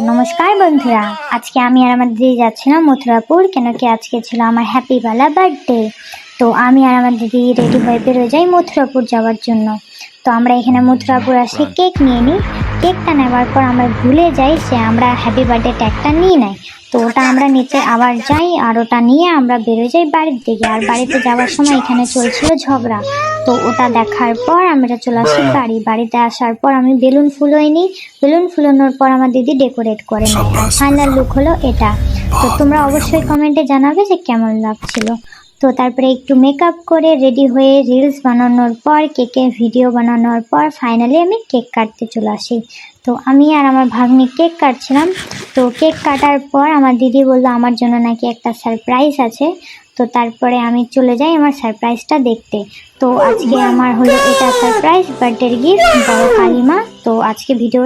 নমস্কার বন্ধুরা, আজকে আমি আর আমার দিদি যাচ্ছিলাম মথুরাপুর, কেন কি আজকে ছিল আমার হ্যাপি বালা বার্থডে। তো আমি আর আমার দিদি রেডি হয়ে বেরোয় যাই মথুরাপুর যাওয়ার জন্য। তো আমরা এখানে মথুরাপুর আসে কেক নিয়ে নিই। কেকটা নেওয়ার পর আমরা ভুলে যাই যে আমরা হ্যাপি বার্থডে ট্যাগটা নিয়ে নেই। তো ওটা আমরা নিতে আবার যাই, আর ওটা নিয়ে আমরা বেরোয় যাই বাড়ির দিকে। আর বাড়িতে যাওয়ার সময় এখানে চলছিল ঝগড়া। তো ওটা দেখার পর আমরা চলে আসি বাড়িতে আসার পর আমি বেলুন ফুলোই নিই। বেলুন ফুলানোর পর আমার দিদি ডেকোরেট করে নেয়। ফাইনাল লুক হলো এটা। তো তোমরা অবশ্যই কমেন্টে জানাবে যে কেমন লাগছিল। তো তারপরে একটু মেকআপ করে রেডি হয়ে রিলস বানানোর পর, কেকের ভিডিও বানানোর পর ফাইনালি আমি কেক কাটতে চলে আসি। তো আমি আর আমার ভাগ্নি কেক কাটছিলাম। তো কেক কাটার পর আমার দিদি বললো আমার জন্য নাকি একটা সারপ্রাইজ আছে। তো তারপরে আমি চলে যাই আমার সারপ্রাইজটা দেখতে। তো আজকে আমার হলো এটা সারপ্রাইজ বার্থডের গিফট বড় কালিমা। তো আজকে ভিডিও